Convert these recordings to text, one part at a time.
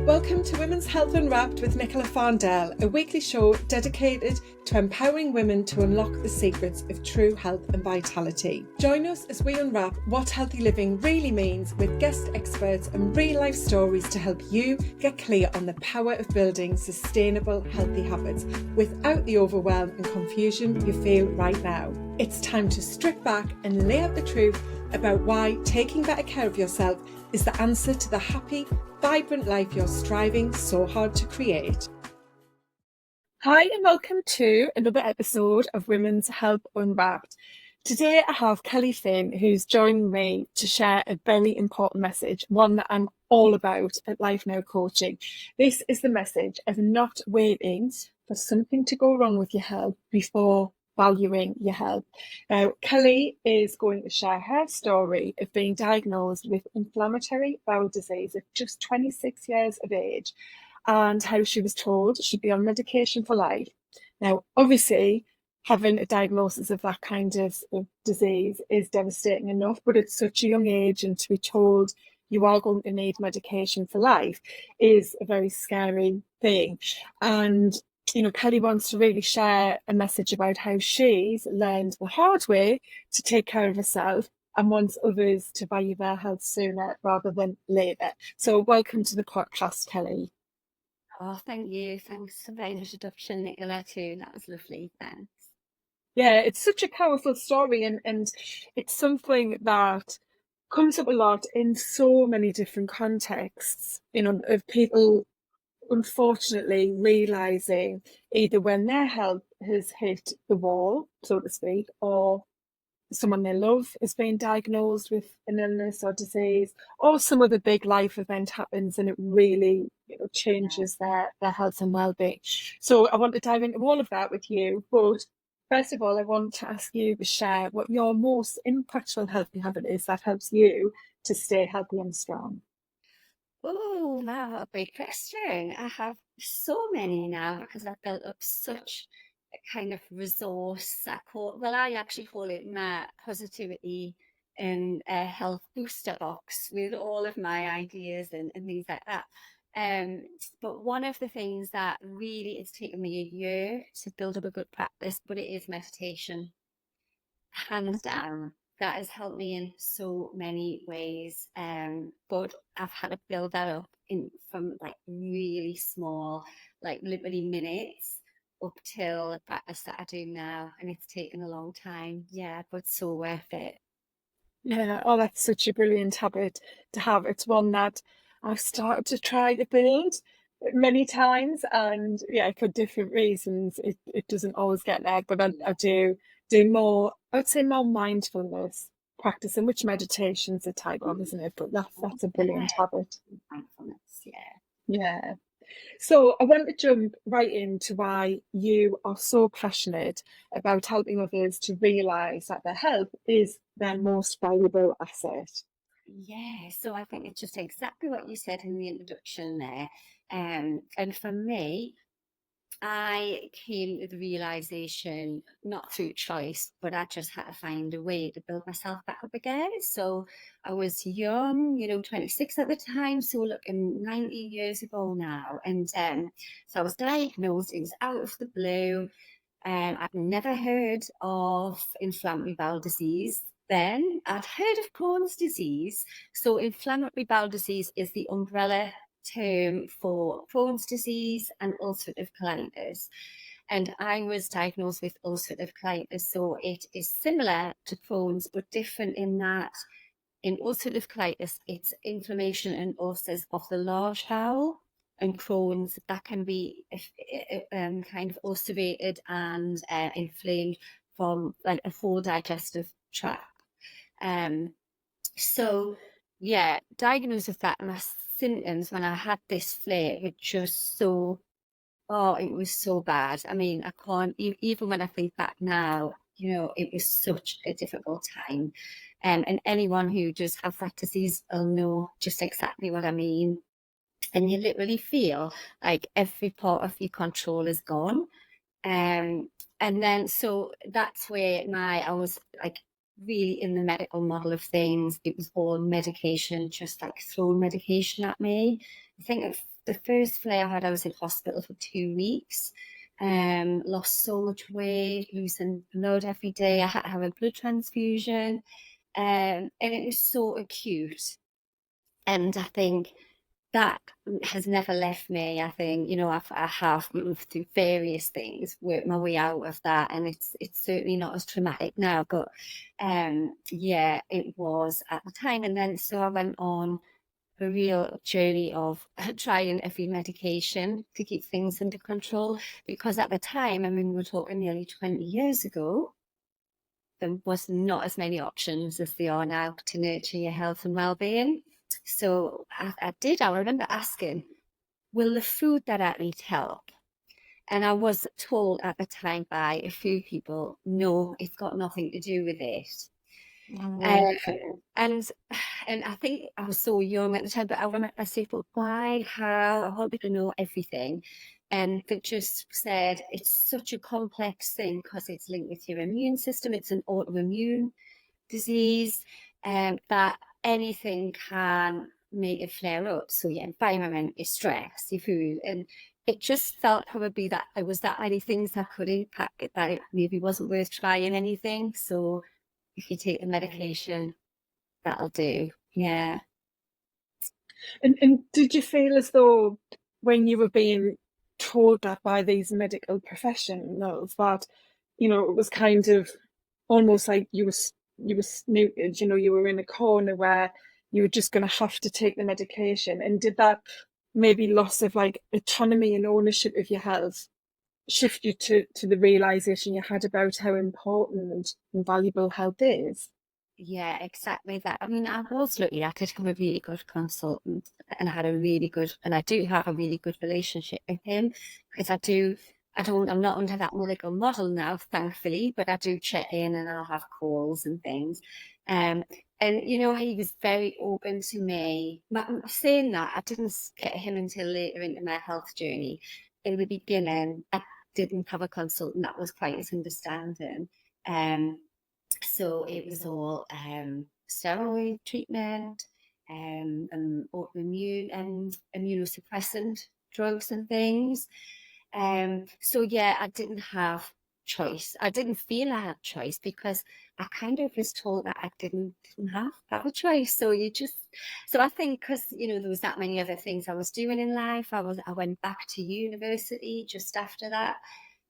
Welcome to Women's Health Unwrapped with Nicola Farndell, a weekly show dedicated to empowering women to unlock the secrets of true health and vitality. Join us as we unwrap what healthy living really means with guest experts and real-life stories to help you get clear on the power of building sustainable, healthy habits without the overwhelm and confusion you feel right now. It's time to strip back and lay out the truth about why taking better care of yourself is the answer to the happy, vibrant life you're striving so hard to create. Hi and welcome to another episode of Women's Health Unwrapped. Today I have Kelly Phinn who's joining me to share a very important message, one that I'm all about at Life Now Coaching. This is the message of not waiting for something to go wrong with your health before valuing your health. Now, Kelly is going to share her story of being diagnosed with inflammatory bowel disease at just 26 years of age and how she was told she'd be on medication for life. Now, obviously, having a diagnosis of that kind of disease is devastating enough, but at such a young age and to be told you are going to need medication for life is a very scary thing. And you know, Kelly wants to really share a message about how she's learned the hard way to take care of herself and wants others to value their health sooner rather than later. So welcome to the podcast, Kelly. Oh, thank you. Thanks for the introduction, Nicola, too. That was lovely. Thanks. Yeah, it's such a powerful story and it's something that comes up a lot in so many different contexts, you know, of people unfortunately realising either when their health has hit the wall, so to speak, or someone they love is being diagnosed with an illness or disease, or some other big life event happens and it really, you know, changes their health and well-being. So I want to dive into all of that with you, but first of all, I want to ask you to share what your most impactful healthy habit is that helps you to stay healthy and strong. Oh, wow, a big question. I have so many now because I've built up such a kind of resource. I actually call it my positivity and health booster box with all of my ideas and things like that. But one of the things that really it's taken me a year to build up a good practice, but it is meditation. Hands down, that has helped me in so many ways. But I've had to build that up from like really small, like literally minutes up till the practice that I do now, and it's taken a long time. Yeah, but so worth it. Yeah, oh, that's such a brilliant habit to have. It's one that I've started to try to build many times, and yeah, for different reasons, it doesn't always get there. But I do more. I would say more mindfulness practice, in which meditation's a type of, isn't it? But that's a brilliant habit. Mindfulness, yeah. Yeah. So I want to jump right into why you are so passionate about helping others to realise that their health is their most valuable asset. Yeah, so I think it's just exactly what you said in the introduction there. And for me, I came to the realization, not through choice, but I just had to find a way to build myself back up again. So I was young, 26 at the time. So looking 19 years ago now. And so I was diagnosed, it was out of the blue. I'd never heard of inflammatory bowel disease then. I'd heard of Crohn's disease. So inflammatory bowel disease is the umbrella term for Crohn's disease and ulcerative colitis. And I was diagnosed with ulcerative colitis. So it is similar to Crohn's, but different in that in ulcerative colitis, it's inflammation and ulcers of the large bowel. And Crohn's, that can be kind of ulcerated and inflamed from like a full digestive tract. So yeah, diagnosed with that, and my symptoms when I had this flare were just it was so bad. I mean, I can't even when I think back now, it was such a difficult time. And anyone who does have that disease will know just exactly what I mean. And you literally feel like every part of your control is gone. And then so that's where I was like really in the medical model of things. It was all medication, just like throwing medication at me. I think the first flare I had, I was in hospital for 2 weeks. Lost so much weight, losing blood every day. I had to have a blood transfusion. And it was so acute. And I think that has never left me. I think, I have moved through various things, worked my way out of that, and it's certainly not as traumatic now. But yeah, it was at the time. And then so I went on a real journey of trying every medication to keep things under control. Because at the time, I mean, we're talking nearly 20 years ago, there was not as many options as there are now to nurture your health and well-being. So I remember asking, will the food that I eat help? And I was told at the time by a few people, no, it's got nothing to do with it. And I think I was so young at the time, but I remember I said, but why, how, I want people to know everything. And they just said, it's such a complex thing because it's linked with your immune system. It's an autoimmune disease, that anything can make it flare up. So your environment, your stress, your food. And it just felt probably that there was that many things that could impact it, that it maybe wasn't worth trying anything. So if you take the medication, that'll do. Yeah. And did you feel as though when you were being told that by these medical professionals that, it was kind of almost like you were snooted, you were in a corner where you were just going to have to take the medication? And did that maybe loss of like autonomy and ownership of your health shift you to the realization you had about how important and valuable health is? Yeah, exactly that. I mean, I was lucky. I could have a really good consultant, and I do have a really good relationship with him, because I'm not under that medical model now, thankfully, but I do check in and I'll have calls and things. And he was very open to me. But saying that, I didn't get him until later into my health journey. In the beginning, I didn't have a consultant that was quite as understanding. So it was all steroid treatment, and autoimmune and immunosuppressant drugs and things. So yeah, I didn't have choice. I didn't feel I had choice, because I kind of was told that I didn't have a choice. So I think because there was that many other things I was doing in life. I went back to university just after that,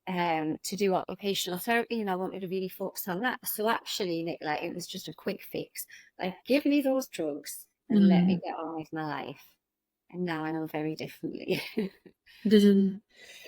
to do occupational therapy, and I wanted to really focus on that. So actually, Nick, like, it was just a quick fix. Like, give me those drugs and let me get on with my life. And now I know very differently.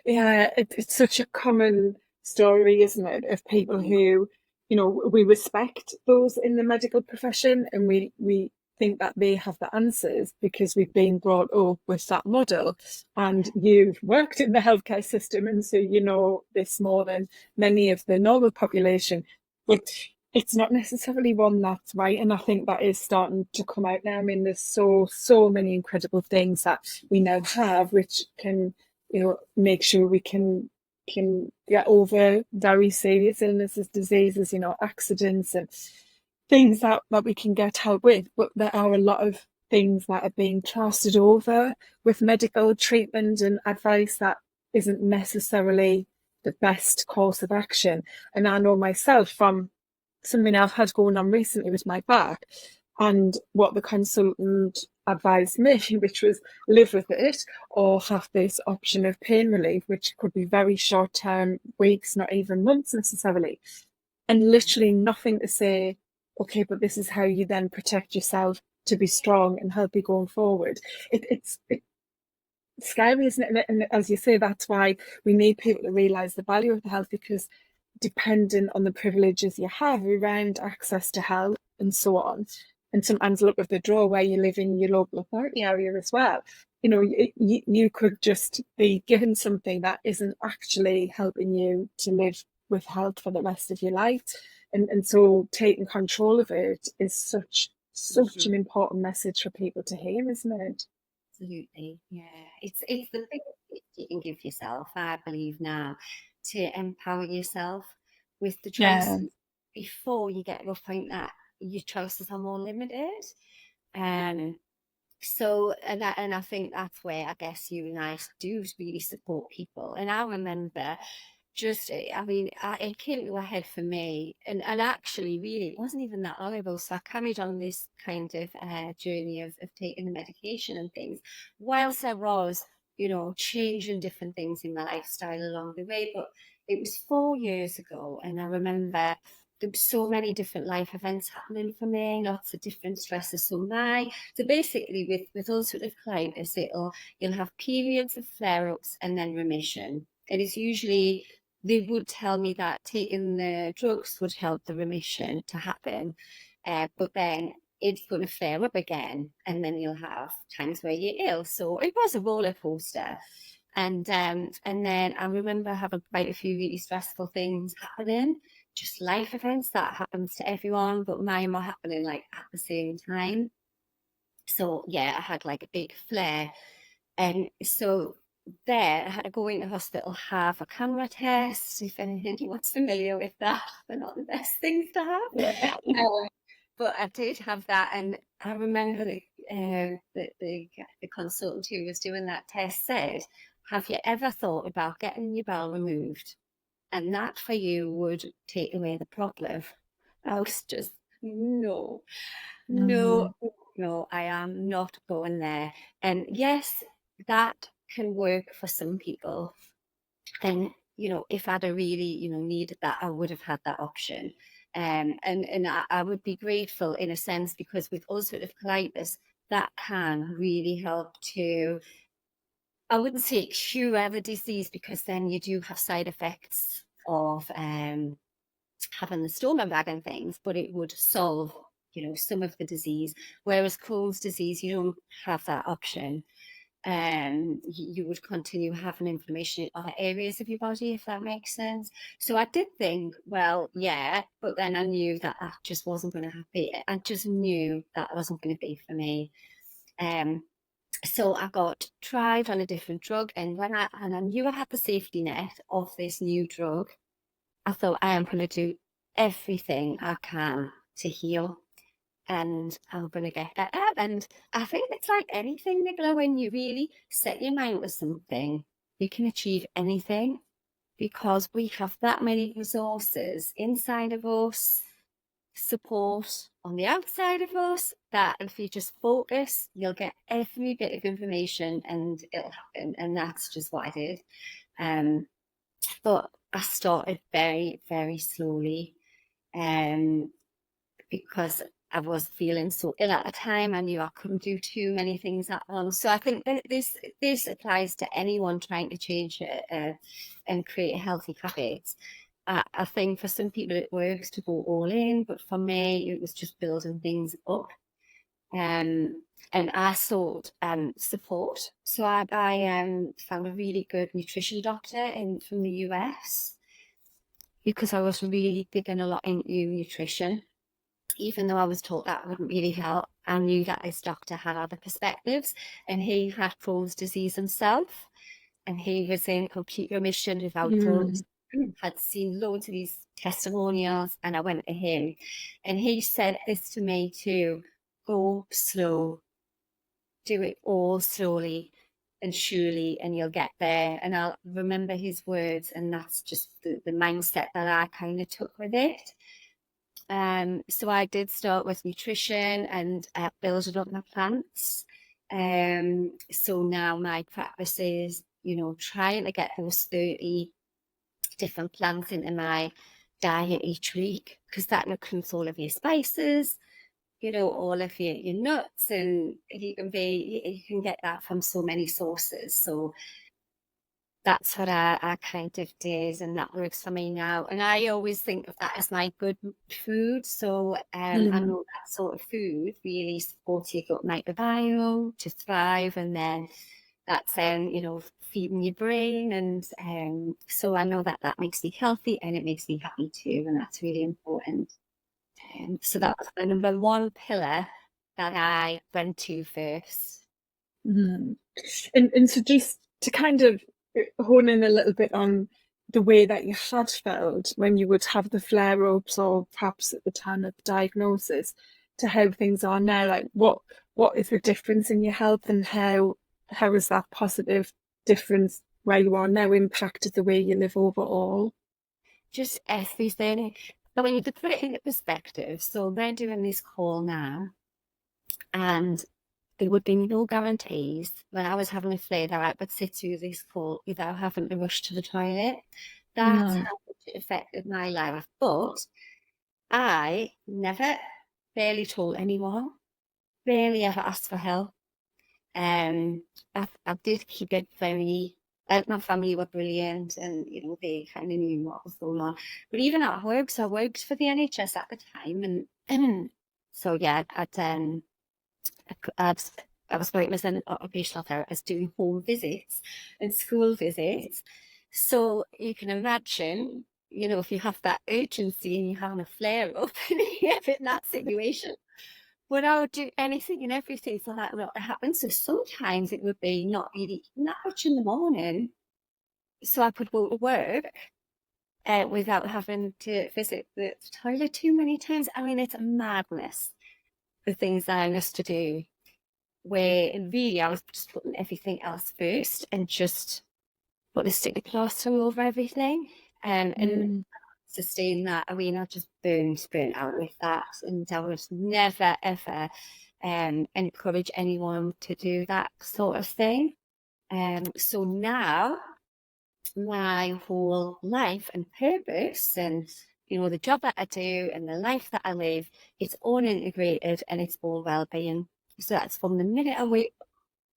Yeah, it's such a common story, isn't it, of people who, we respect those in the medical profession, and we think that they have the answers because we've been brought up with that model, and you've worked in the healthcare system, and so you know this more than many of the normal population. But it's not necessarily one that's right, and I think that is starting to come out now. I mean, there's so many incredible things that we now have which can make sure we can get over very serious illnesses, diseases, accidents and things that we can get help with. But there are a lot of things that are being plastered over with medical treatment and advice that isn't necessarily the best course of action. And I know myself from something I've had going on recently with my back, and what the consultant advised me, which was live with it or have this option of pain relief, which could be very short term, weeks, not even months necessarily, and literally nothing to say, okay, but this is how you then protect yourself to be strong and healthy going forward. It's scary, isn't it? And as you say, that's why we need people to realise the value of the health, because dependent on the privileges you have around access to health and so on, and sometimes look at the draw where you live in your local authority area as well. You could just be given something that isn't actually helping you to live with health for the rest of your life. And so taking control of it is such an important message for people to hear, isn't it? Absolutely. Yeah. It's the biggest gift you can give yourself, I believe now, to empower yourself with the choices before you get to a point that your choices are more limited. So, and I think that's where I guess you and I do really support people. And I remember just, I mean, it came to a head for me, and actually, really, it wasn't even that long ago. So I carried on this kind of journey of taking the medication and things, whilst I was, changing different things in my lifestyle along the way. But it was 4 years ago, and I remember there were so many different life events happening for me, lots of different stresses. So basically, with ulcerative colitis, you'll have periods of flare-ups and then remission. It is usually, they would tell me that taking the drugs would help the remission to happen, but then it's going to flare up again, and then you'll have times where you're ill. So it was a roller coaster. And then I remember having quite a few really stressful things happening, just life events that happens to everyone, but mine were happening like at the same time. So yeah, I had like a big flare, and so there I had to go into hospital, have a camera test. If anyone's familiar with that, they're not the best things to have. Yeah. But I did have that, and I remember the consultant who was doing that test said, "Have you ever thought about getting your bowel removed? And that for you would take away the problem." I was just, no, no, Mm. no, I am not going there. And yes, that can work for some people. And, if I'd have really, needed that, I would have had that option. And I would be grateful in a sense, because with ulcerative colitis, that can really help to, I wouldn't say cure the disease, because then you do have side effects of having the stomach bag and things, but it would solve, some of the disease. Whereas Crohn's disease, you don't have that option. You would continue having inflammation in other areas of your body, if that makes sense. So I did think, well, yeah, but then I knew that that just wasn't going to happen. I just knew that wasn't going to be for me. So I got tried on a different drug, and I knew I had the safety net of this new drug, I thought, I am going to do everything I can to heal, and I'm going to get that out. And I think it's like anything, Nicola, when you really set your mind to something, you can achieve anything, because we have that many resources inside of us, support on the outside of us, that if you just focus, you'll get every bit of information and it'll happen. And that's just what I did. But I started very, very slowly, because I was feeling so ill at the time. I knew I couldn't do too many things at once. So I think that this applies to anyone trying to change and create healthy habits. I think for some people it works to go all in, but for me it was just building things up. And I sought support. So I found a really good nutrition doctor from the US, because I was really digging a lot into nutrition. Even though I was told that wouldn't really help, I knew that this doctor had other perspectives, and he had Crohn's disease himself, and he was in complete remission without drugs. Had seen loads of these testimonials, and I went to him, and he said this to me too: go slow, do it all slowly and surely, and you'll get there. And I'll remember his words, and that's just the mindset that I kind of took with it. So I did start with nutrition and building up my plants. So now my practice is, trying to get those 30 different plants into my diet each week, because that includes all of your spices, all of your nuts, and you can get that from so many sources. So that's what I kind of did, and that works for me now. And I always think of that as my good food. So I know that sort of food really supports your gut microbiome to thrive, and then that's feeding your brain. And so I know that makes me healthy, and it makes me happy too, and that's really important. So that's the number one pillar that I went to first. And so just to kind of hone in a little bit on the way that you had felt when you would have the flare-ups, or perhaps at the time of the diagnosis, to how things are now, like what what is the difference in your health, and how has that positive difference where you are now impacted the way you live overall? Just everything. So when you put it into perspective, so they're doing this call now, and there would be no guarantees when I was having a flare that I would sit through this call without having to rush to the toilet. That's No. how much it affected my life. But I never barely told anyone, barely ever asked for help. I did keep it very, my family were brilliant, and they kind of knew what was going on. But even at work, so I worked for the NHS at the time, and so yeah, I was working as an occupational therapist doing home visits and school visits. So you can imagine, if you have that urgency and you're having a flare up and you're in that situation, but I would do anything and everything for that not to happen. So sometimes it would be not really that much in the morning, so I could go to work without having to visit the toilet too many times. I mean, it's a madness, the things that I used to do, where really I was just putting everything else first and just put the sticky plaster over everything, and sustain that. I mean, I just burnt out with that, and I would never ever encourage anyone to do that sort of thing. So now my whole life and purpose, and the job that I do and the life that I live, it's all integrated and it's all well-being. So that's from the minute I wake,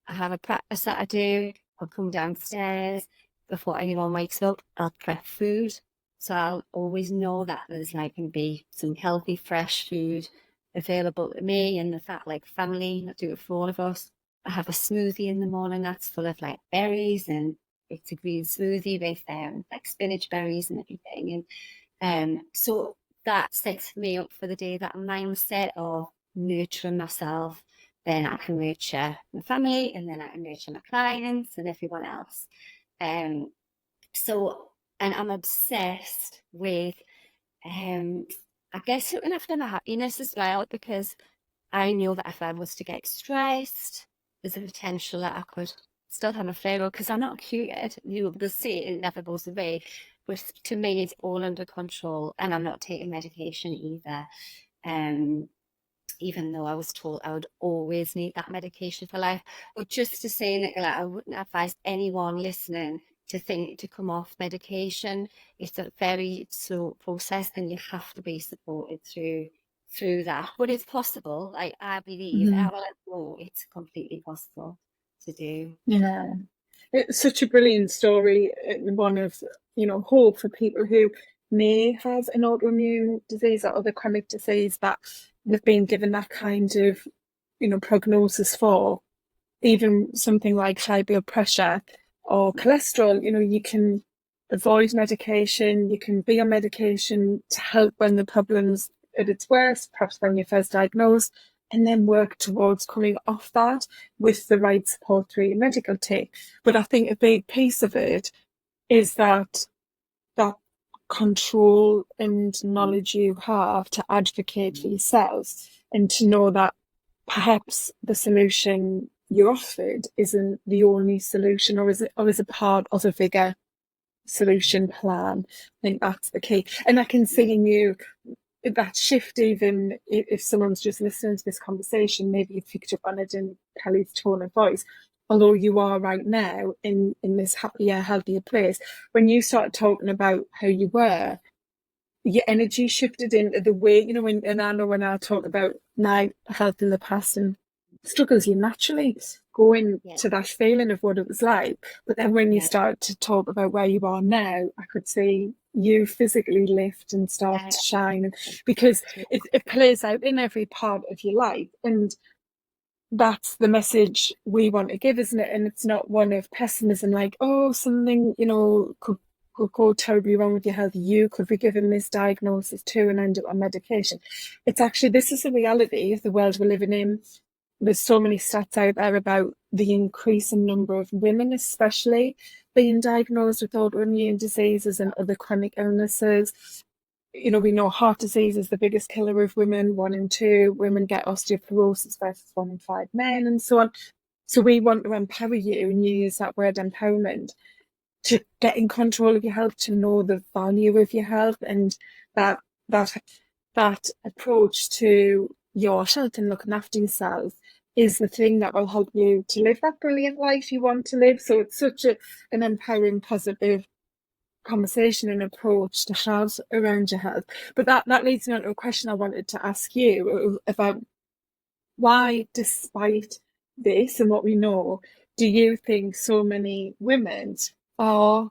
I have a practice that I do. I'll come downstairs before anyone wakes up. I'll prep food, so I'll always know that there's like going to be some healthy, fresh food available to me and like family. I do it for all of us. I have a smoothie in the morning that's full of like berries, and it's a green smoothie with like spinach berries and everything. And so that sets me up for the day, that mindset of nurturing myself. Then I can nurture my family, and then I can nurture my clients and everyone else. And I'm obsessed with, I guess, looking after my happiness as well, because I know that if I was to get stressed, there's a potential that I could still have a flare because I'm not cured. They'll say it never goes away, but to me, it's all under control, and I'm not taking medication either. Even though I was told I would always need that medication for life. But just to say, Nicola, I wouldn't advise anyone listening to think to come off medication. It's a very slow process, and you have to be supported through that. But it's possible. Like, I believe, it's completely possible to do. Yeah. It's such a brilliant story, one of, hope for people who may have an autoimmune disease or other chronic disease that they've been given that kind of, prognosis for. Even something like high blood pressure or cholesterol, you can avoid medication, you can be on medication to help when the problem's at its worst, perhaps when you're first diagnosed, and then work towards coming off that with the right support through your medical team. But I think a big piece of it is that control and knowledge you have to advocate for yourself, and to know that perhaps the solution you're offered isn't the only solution, or is a part of a bigger solution plan. I think that's the key. And I can see in you that shift, even if someone's just listening to this conversation, maybe you picked up on it in Kelly's tone of voice, although you are right now in this happier, healthier place. When you started talking about how you were, your energy shifted into the way, and I know when I talk about my health in the past and struggles, you naturally go into that feeling of what it was like. But then when you start to talk about where you are now, I could see you physically lift and start to shine, because it plays out in every part of your life. And that's the message we want to give, isn't it? And it's not one of pessimism, like, oh, something, could go terribly wrong with your health. You could be given this diagnosis too and end up on medication. It's actually, this is the reality of the world we're living in. There's so many stats out there about the increasing number of women, especially, being diagnosed with autoimmune diseases and other chronic illnesses. we know heart disease is the biggest killer of women. 1 in 2 women get osteoporosis versus 1 in 5 men, and so on. So we want to empower you, and you use that word empowerment, to get in control of your health, to know the value of your health, and that that that approach to your health and looking after yourself is the thing that will help you to live that brilliant life you want to live. So it's such an empowering, positive conversation and approach to have around your health. But that leads me on to a question I wanted to ask you about why, despite this and what we know, do you think so many women are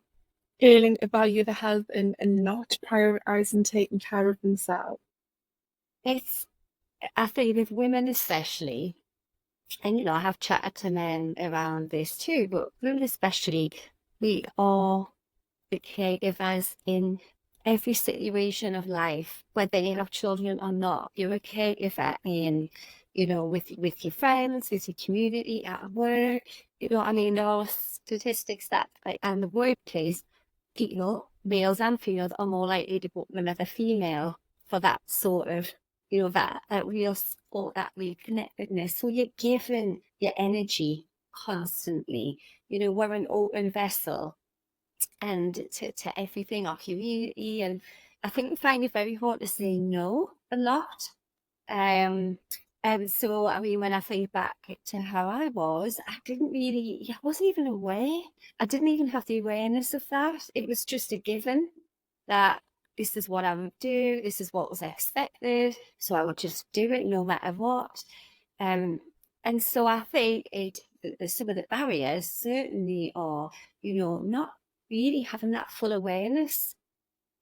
failing to value their health and not prioritising taking care of themselves? It's, I think with women especially, and I have chatted to men around this too, but women especially, we are the caregivers in every situation of life, whether you have children or not. You're a caregiver in, with your friends, with your community, at work. There are statistics that, like, in the workplace, males and females, are more likely to book another female for that sort of, that real support, that real connectedness. So you're given your energy constantly. We're an open vessel and to everything, our community. And I think we find it very hard to say no a lot. And so, when I think back to how I was, I wasn't even aware. I didn't even have the awareness of that. It was just a given that this is what I would do, this is what was expected. So I would just do it no matter what. And so I think some of the barriers certainly are, not really having that full awareness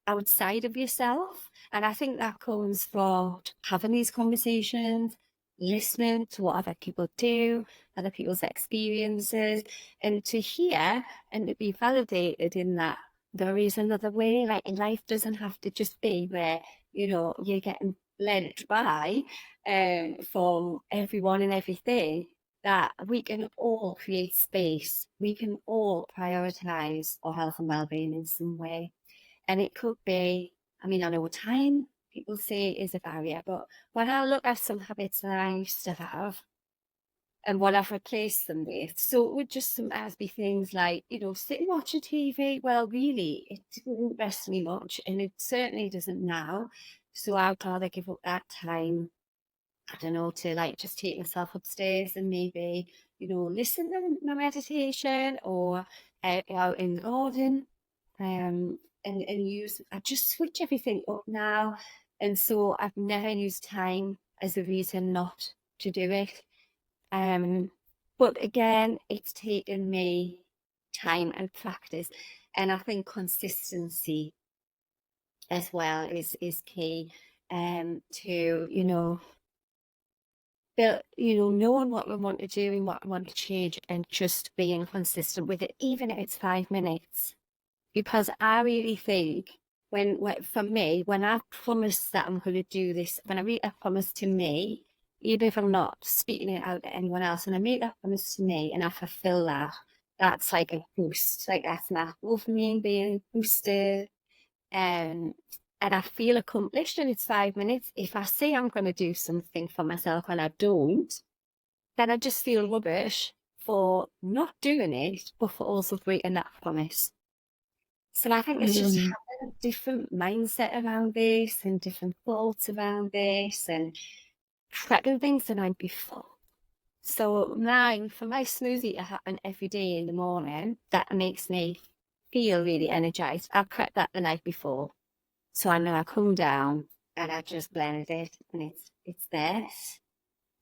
outside of yourself. And I think that comes from having these conversations, listening to what other people do, other people's experiences, and to hear and to be validated in that there is another way. Like, life doesn't have to just be where, you're getting led by from everyone and everything. That we can all create space. We can all prioritize our health and well-being in some way. And it could be, I know time, people say, is a barrier, but when I look at some habits that I used to have and what I've replaced them with, so it would just sometimes be things like, sit and watch a TV. Well, really, it didn't rest me much, and it certainly doesn't now. So I'd rather give up that time, I don't know, to like just take myself upstairs and maybe, listen to my meditation or out in the garden. And I just switch everything up now. And so I've never used time as a reason not to do it. But again, it's taken me time and practice. And I think consistency as well is key to, knowing what we want to do and what we want to change and just being consistent with it, even if it's 5 minutes. Because I really think for me, when I promise that I'm going to do this, when I make a promise to me, even if I'm not speaking it out to anyone else, and I make that promise to me and I fulfill that, that's like a boost. Like, that's my dopamine being boosted. And I feel accomplished, and it's 5 minutes. If I say I'm going to do something for myself and I don't, then I just feel rubbish for not doing it, but for also breaking that promise. So I think it's just having a different mindset around this and different thoughts around this and prepping things the night before. So now, for my smoothie to happen every day in the morning, that makes me feel really energized. I prep that the night before. So I know I come down and I just blend it and it's there.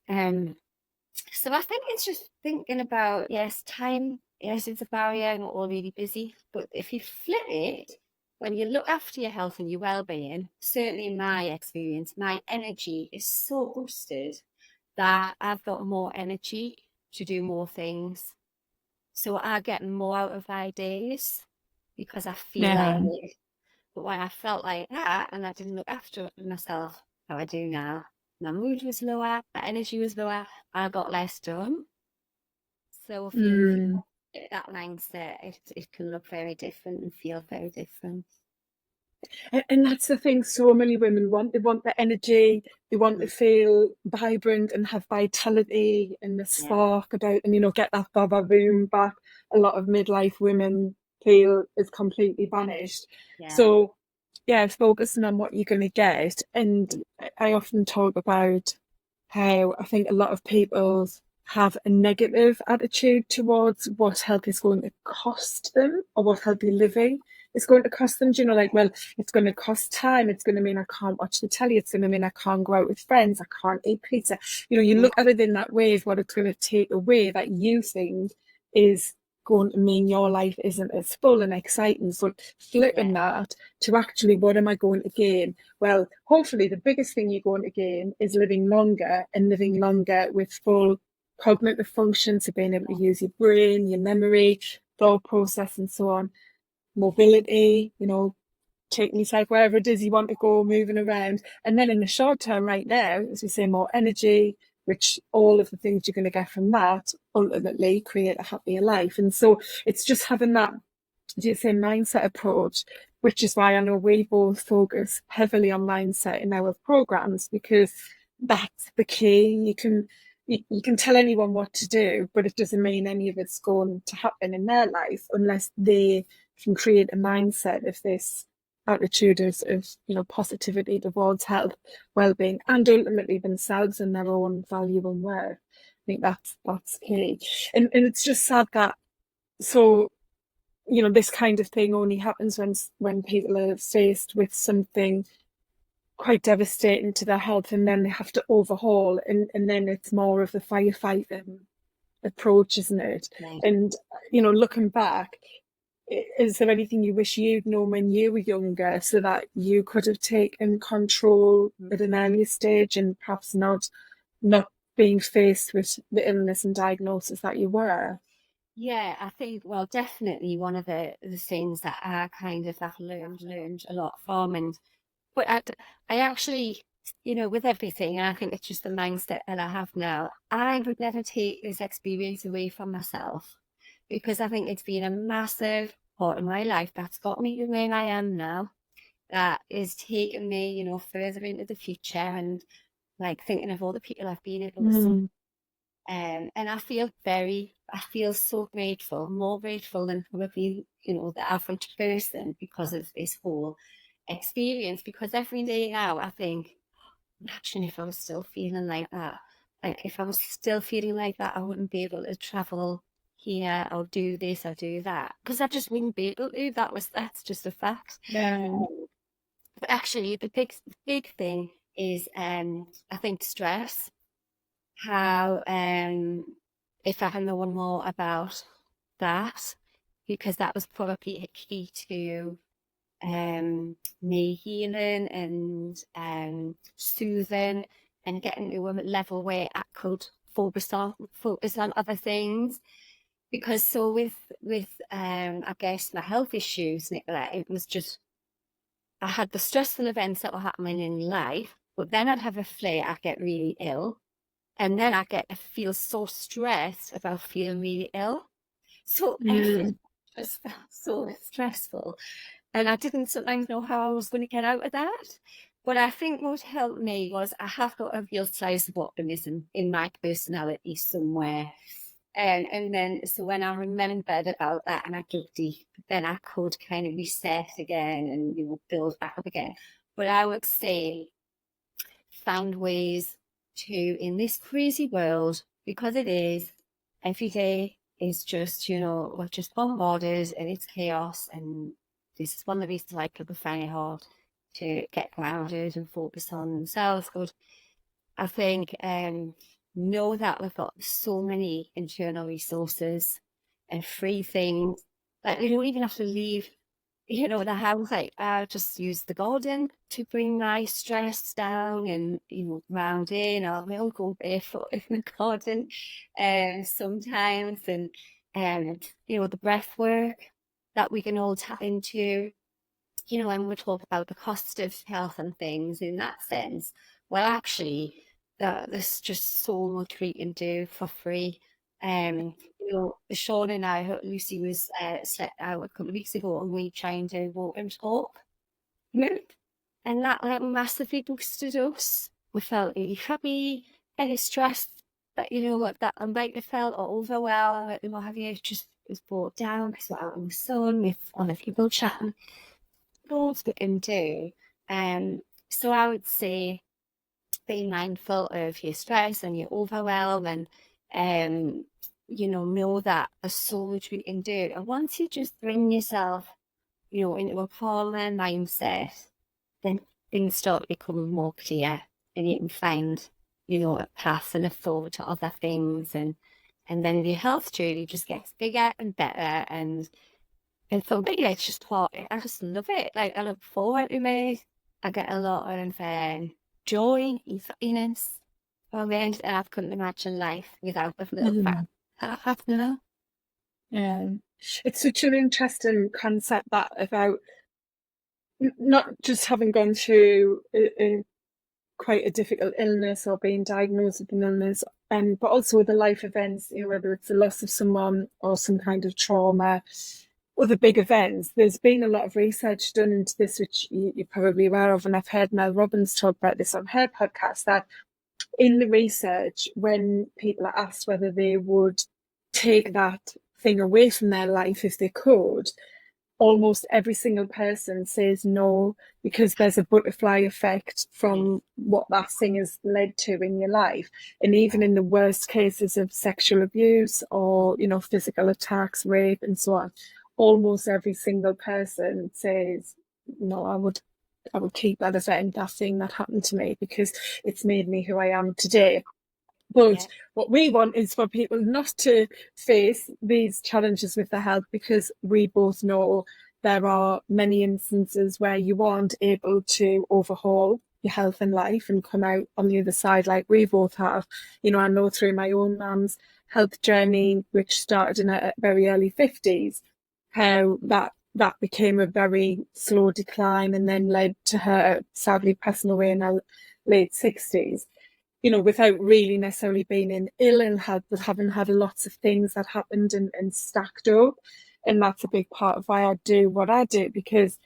So I think it's just thinking about, yes, time, yes, it's a barrier and we're all really busy. But if you flip it, when you look after your health and your well-being, certainly in my experience, my energy is so boosted that I've got more energy to do more things. So I get more out of my days because I feel like it. But when I felt like that and I didn't look after myself how I do now, my mood was lower, my energy was lower, I got less done. So if you get that mindset, it can look very different and feel very different. And that's the thing so many women want. They want the energy, they want to Mm. feel vibrant and have vitality and the Yeah, spark about them, get that baba boom back. A lot of midlife women feel is completely vanished. yeah, So, yeah, focusing on what you're going to get. And I often talk about how I think a lot of people have a negative attitude towards what health is going to cost them or what healthy living is going to cost them. Do you know, like, well, it's going to cost time. It's going to mean I can't watch the telly. It's going to mean I can't go out with friends. I can't eat pizza. You yeah, look at it in that way of what it's going to take away that you think is going to mean your life isn't as full and exciting. So yeah, flipping that to actually, what am I going to gain? Well, hopefully the biggest thing you're going to gain is living longer and living longer with full cognitive function, so being able to use your brain, your memory, thought process and so on, mobility, taking yourself wherever it is you want to go, moving around. And then in the short term right now, as we say, more energy, which all of the things you're going to get from that ultimately create a happier life. And so it's just having that, as you say, mindset approach, which is why I know we both focus heavily on mindset in our programs, because that's the key. You can tell anyone what to do, but it doesn't mean any of it's going to happen in their life unless they can create a mindset of this attitude of positivity towards health, well-being, and ultimately themselves and their own value and worth. I think that's key. And it's just sad that so this kind of thing only happens when people are faced with something quite devastating to their health, and then they have to overhaul, and then it's more of the firefighting approach, isn't it? yeah. And looking back, is there anything you wish you'd known when you were younger so that you could have taken control at an earlier stage and perhaps not being faced with the illness and diagnosis that you were? Yeah, I think, well, definitely one of the things that I kind of have learned a lot from, but I actually, with everything, I think it's just the mindset that I have now. I would never take this experience away from myself because I think it's been a massive part of my life that's got me to where I am now. That is taking me, further into the future and like thinking of all the people I've been able to see. Mm. And I feel so grateful, more grateful than probably, the average person because of this whole experience. Because every day now I think, imagine if I was still feeling like that. Like if I was still feeling like that, I wouldn't be able to travel here or do this or do that. Because I just wouldn't be able to. That's just a fact. Yeah. But actually the big thing is I think stress, how if I can know more about that, because that was probably a key to me healing and soothing and getting to a level where I could focus on other things. Because so with I guess my health issues, Nicola, it was just I had the stressful events that were happening in life, but then I'd have a flare, I'd get really ill. And then I feel so stressed about feeling really ill. So Mm. everything just felt so stressful. And I didn't sometimes know how I was going to get out of that. But I think what helped me was I have got a real slice of optimism in my personality somewhere. And then, so when I remembered about that and I dug deep, then I could kind of reset again and, build back up again. But I would say found ways to, in this crazy world, because it is, every day is just, we're just bombarded and it's chaos. And this is one of the reasons why people find it hard to get grounded and focus on themselves. But I think know that we've got so many internal resources and free things that you don't even have to leave the house. Like I just use the garden to bring my stress down and, ground in. I will go barefoot in the garden sometimes. And, the breath work that we can all tap into, and we talk about the cost of health and things in that sense. Well, actually, there's just so much we can do for free. Sean and I, Lucy was set out a couple of weeks ago, and we tried to walk and talk. mood. And that like massively boosted us. We felt really happy, any stress that, you know, what that I might have felt or overwhelmed, what have you, just was brought down because we're out in the sun with other people chatting. Loads we can do. So I would say being mindful of your stress and your overwhelm and know that there's so much we can do. And once you just bring yourself, into a calmer mindset, then things start becoming more clear and you can find, a path and a thought to other things and then your health journey just gets bigger and better and for me it's just hot. I just love it. Like I look forward to it. I get a lot of joy and happiness from it and I couldn't imagine life without a little fact. I have to know. Yeah. It's such an interesting concept that about not just having gone through quite a difficult illness or being diagnosed with an illness, but also the life events, whether it's the loss of someone or some kind of trauma, other big events. There's been a lot of research done into this, which you're probably aware of, and I've heard Mel Robbins talk about this on her podcast, that in the research, when people are asked whether they would take that thing away from their life if they could, almost every single person says no, because there's a butterfly effect from what that thing has led to in your life. And even in the worst cases of sexual abuse or, physical attacks, rape and so on, almost every single person says, no, I would keep that event, that thing that happened to me, because it's made me who I am today. But what we want is for people not to face these challenges with their health, because we both know there are many instances where you aren't able to overhaul your health and life and come out on the other side like we both have. I know through my own mum's health journey, which started in her very early 50s, how that became a very slow decline and then led to her sadly passing away in her late 60s. Without really necessarily being in ill health, but having had lots of things that happened and stacked up. And that's a big part of why I do what I do, because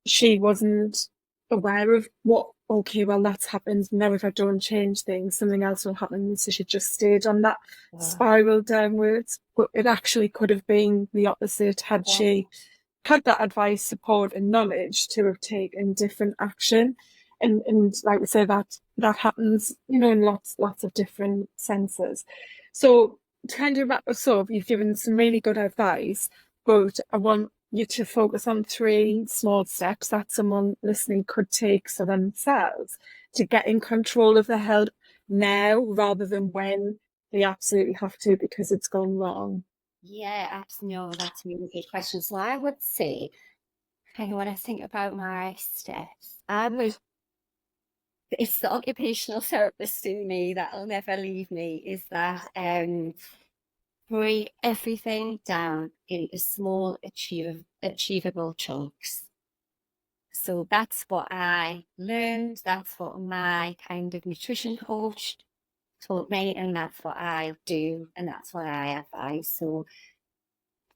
she wasn't aware of that's happened. Now if I don't change things, something else will happen. So she just stayed on that spiral downwards. But it actually could have been the opposite had she had that advice, support and knowledge to have taken different action. And like we say, that happens, in lots of different senses. So to kind of wrap us up, you've given some really good advice, but I want you to focus on 3 small steps that someone listening could take for themselves to get in control of their health now rather than when they absolutely have to because it's gone wrong. Yeah, absolutely. That's a really good question. So I would say, when I think about my steps, it's the occupational therapist in me that'll never leave me, is that break everything down into small, achievable chunks. So that's what I learned. That's what my kind of nutrition coach taught me, and that's what I do, and that's what I advise. So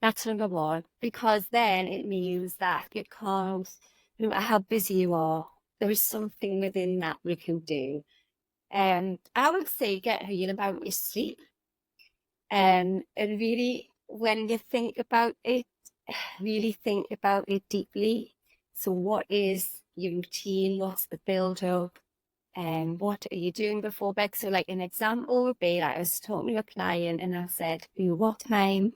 that's number 1, because then it means that it comes, no matter how busy you are, there is something within that we can do. And I would say get real about your sleep. And really, when you think about it, really think about it deeply. So what is your routine? What's the build-up? And what are you doing before bed? So like an example would be, like I was talking to a client and I said, what time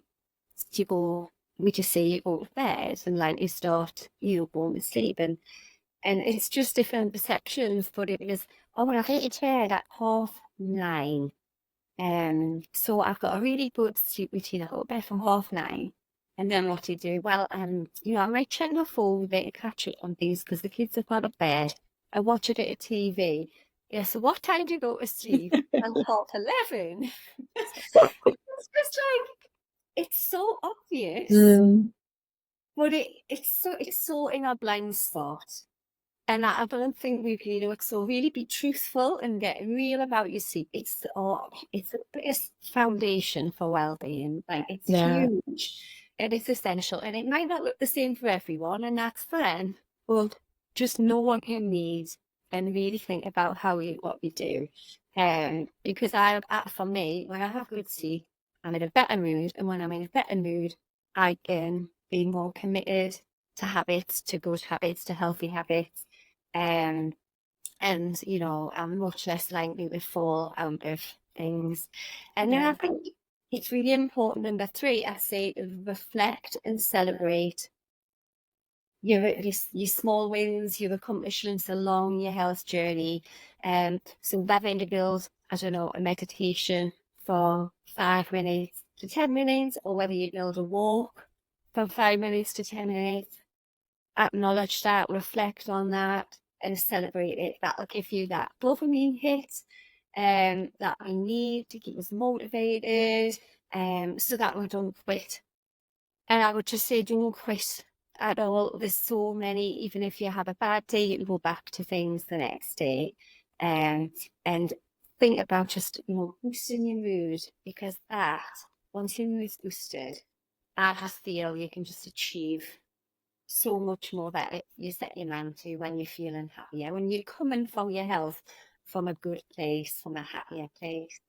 do you go? We just say you go to bed and like you start, going to sleep. And it's just different perceptions, but it was, well, I hate to bed at 9:30. So I've got a really good sleep routine. I go to bed from 9:30. And then what do you do? Well, I might check my phone to catch up on things because the kids have gone to bed. I watch it at TV. Yeah, so what time do you go to sleep? At 11. It's just like, it's so obvious, but it's so in our blind spot. And I don't think we can, so really be truthful and get real about your sleep. It's the biggest foundation for well-being. Like it's huge and it's essential. And it might not look the same for everyone, and that's fine. But just know what you need and really think about what we do. Because for me, when I have good sleep, I'm in a better mood, and when I'm in a better mood, I can be more committed to habits, to good habits, to healthy habits. And I'm much less likely to fall out of things. And then I think it's really important, number 3, I say, reflect and celebrate your small wins, your accomplishments along your health journey. So whether it build, I don't know, a meditation for 5 minutes to 10 minutes, or whether you build a walk from 5 minutes to 10 minutes, acknowledge that, reflect on that, and celebrate it. That'll give you that dopamine hit that we need to keep us motivated, so that we don't quit. And I would just say, don't quit at all. There's so many, even if you have a bad day, you can go back to things the next day. And think about just, boosting your mood, because once your mood's boosted, I feel you can just achieve so much more that you set your mind to when you're feeling happier, when you're coming from your health from a good place, from a happier place.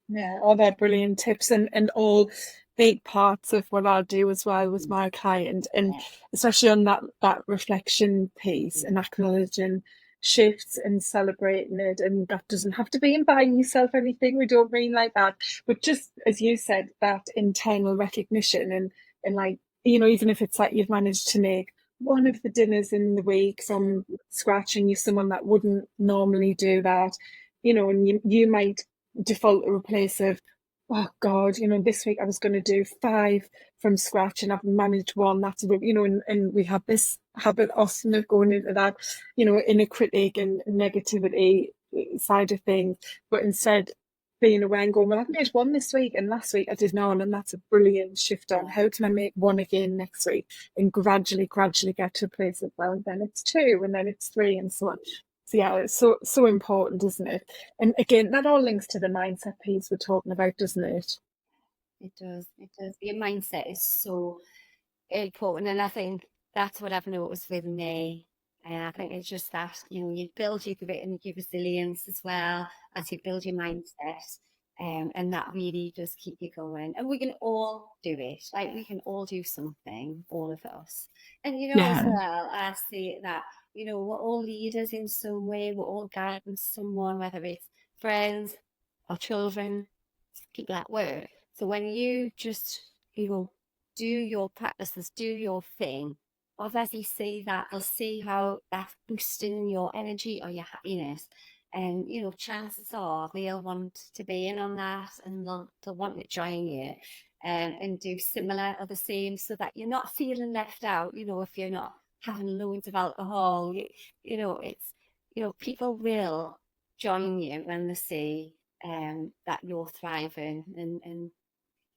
Yeah, all their brilliant tips and all big parts of what I'll do as well with my client, and especially on that reflection piece and acknowledging shifts and celebrating it. And that doesn't have to be in buying yourself anything. We don't mean like that, but just as you said, that internal recognition and like, even if it's like you've managed to make one of the dinners in the week from scratch, and you're someone that wouldn't normally do that, and you might default to a place of, oh God, this week I was going to do 5 from scratch and I've managed one. That's and we have this habit often of going into that, inner critic and negativity side of things. But instead, being aware and going, well, I've made one this week and last week I did none, and that's a brilliant shift on how can I make one again next week, and gradually get to a place of, well, then it's 2 and then it's 3 and so on. So yeah, it's so important, isn't it? And again, that all links to the mindset piece we're talking about, doesn't it? It does. Your mindset is so important, and I think that's what I've noticed with me. And I think it's just that, you build your grit and your resilience as well as you build your mindset. And that really does keep you going. And we can all do it. Like, we can all do something, all of us. And, as well, I see that, we're all leaders in some way. We're all guiding someone, whether it's friends or children, people at work. So when you just, do your practices, do your thing, obviously see that, or see how that's boosting your energy or your happiness. And, chances are they'll want to be in on that, and they'll want to join you and do similar or the same, so that you're not feeling left out, if you're not having loads of alcohol. It's, people will join you when they see that you're thriving and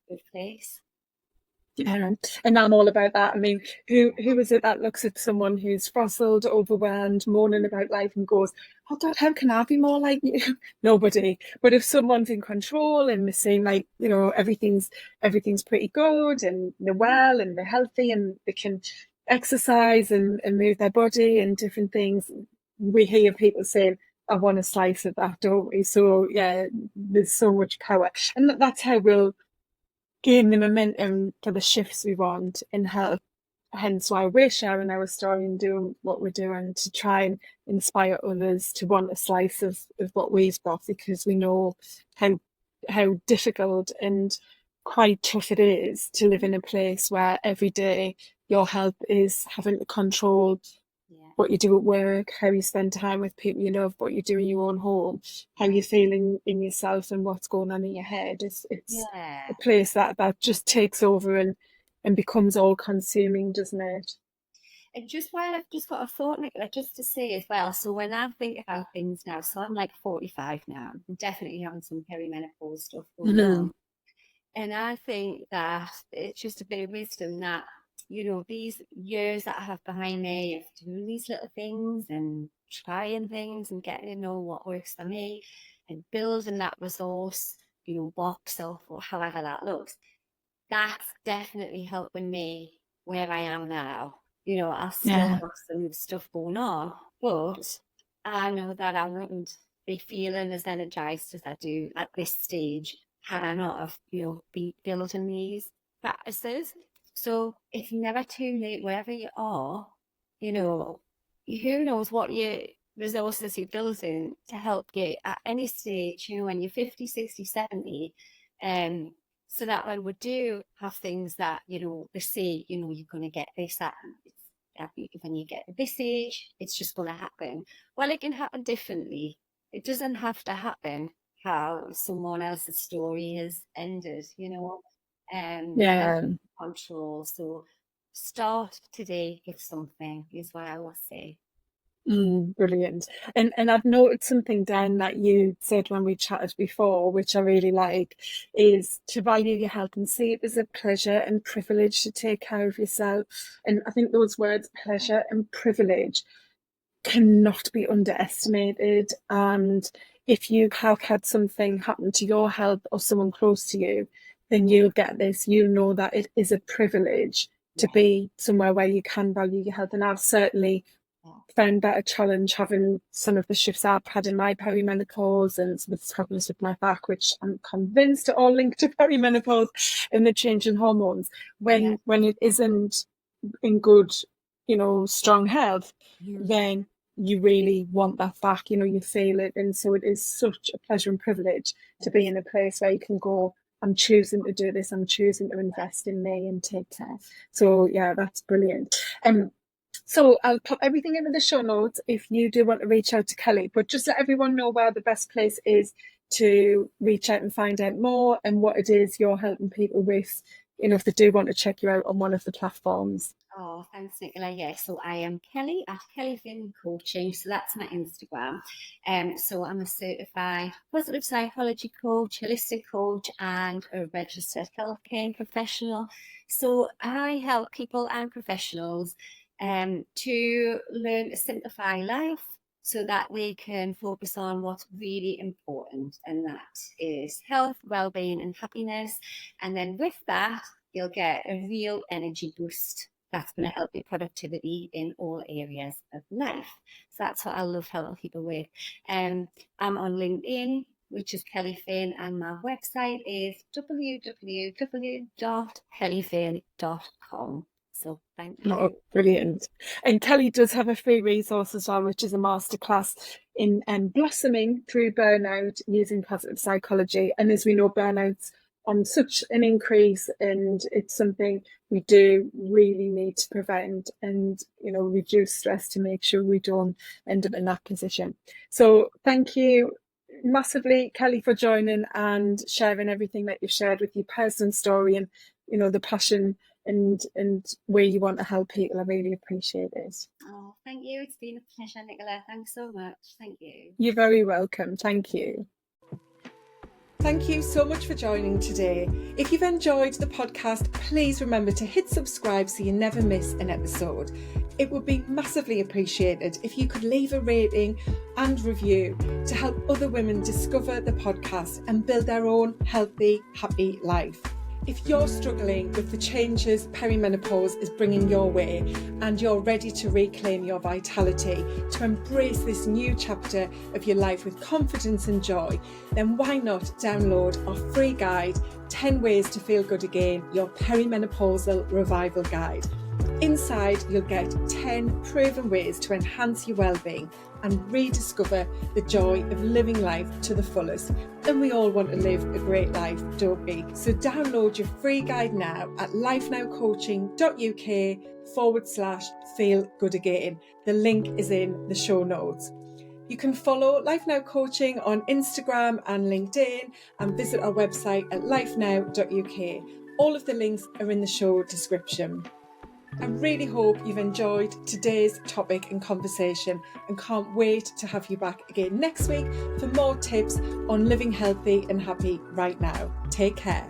good place. Yeah, and I'm all about that. I mean, who is it that looks at someone who's frazzled, overwhelmed, moaning about life and goes, "Oh God, how can I be more like you?" Nobody. But if someone's in control and they're saying, like, everything's pretty good and they're well and they're healthy and they can exercise and move their body and different things, we hear people saying, "I want a slice of that," don't we? So yeah, there's so much power, and that's how we'll gain the momentum for the shifts we want in health. Hence why we're sharing our story and doing what we're doing, to try and inspire others to want a slice of what we've got, because we know how difficult and quite tough it is to live in a place where every day your health is having to control what you do at work, how you spend time with people you love, what you do in your own home, how you're feeling in yourself and what's going on in your head. It's a place that just takes over and becomes all consuming, doesn't it? And just while I've just got a thought, Nicola, just to say as well, so when I think about things now, so I'm like 45 now, I'm definitely having some perimenopause stuff going on. And I think that it's just a bit of wisdom that, these years that I have behind me of doing these little things and trying things and getting to know what works for me and building that resource, box off or however that looks, that's definitely helping me where I am now. I still have some stuff going on, but I know that I wouldn't be feeling as energized as I do at this stage had I not have, been building these practices. So it's never too late wherever you are, who knows what resources you're building to help you at any stage, when you're 50, 60, 70. So that when we do have things that, they say, you're going to get this at, when you get to this age, it's just going to happen. Well, it can happen differently. It doesn't have to happen how someone else's story has ended, control. So start today with something is what I will say. Brilliant. And I've noted something, Dan, that you said when we chatted before, which I really like, is to value your health and see it as a pleasure and privilege to take care of yourself. And I think those words, pleasure and privilege, cannot be underestimated. And if you have had something happen to your health or someone close to you, then you'll get this. You'll know that it is a privilege to be somewhere where you can value your health. And I've certainly found that a challenge, having some of the shifts I've had in my perimenopause and some of the problems with my back, which I'm convinced are all linked to perimenopause and the change in hormones. When it isn't in good, strong health, then you really want that back, you feel it. And so it is such a pleasure and privilege to be in a place where you can go, I'm choosing to do this, I'm choosing to invest in me and take care. So yeah, that's brilliant. So I'll put everything into the show notes if you do want to reach out to Kelly, but just let everyone know where the best place is to reach out and find out more and what it is you're helping people with, if they do want to check you out on one of the platforms. Oh, thanks, Nicola. Yeah, so I am Kelly at Kelly Phinn Coaching. So that's my Instagram. So I'm a certified positive psychology coach, holistic coach, and a registered healthcare professional. So I help people and professionals to learn to simplify life so that we can focus on what's really important, and that is health, well-being and happiness. And then with that, you'll get a real energy boost that's going to help your productivity in all areas of life. So that's what I love helping people with. I'm on LinkedIn, which is Kelly Phinn, and my website is www.kellyphinn.com. So thank you. Oh, brilliant. And Kelly does have a free resource as well, which is a masterclass in blossoming through burnout using positive psychology. And as we know, burnout's on such an increase, and it's something we do really need to prevent and, reduce stress to make sure we don't end up in that position. So thank you massively, Kelly, for joining and sharing everything that you've shared with your personal story and, the passion and where you want to help people. I really appreciate it. Oh, thank you. It's been a pleasure, Nicola. Thanks so much. Thank you. You're very welcome. Thank you. Thank you so much for joining today. If you've enjoyed the podcast, please remember to hit subscribe so you never miss an episode. It would be massively appreciated if you could leave a rating and review to help other women discover the podcast and build their own healthy, happy life. If you're struggling with the changes perimenopause is bringing your way and you're ready to reclaim your vitality, to embrace this new chapter of your life with confidence and joy, then why not download our free guide, 10 Ways to Feel Good Again, your perimenopausal revival guide. Inside, you'll get 10 proven ways to enhance your well-being and rediscover the joy of living life to the fullest. And we all want to live a great life, don't we? So download your free guide now at lifenowcoaching.uk/feel good again. The link is in the show notes. You can follow Life Now Coaching on Instagram and LinkedIn and visit our website at lifenow.uk. All of the links are in the show description. I really hope you've enjoyed today's topic and conversation and can't wait to have you back again next week for more tips on living healthy and happy right now. Take care.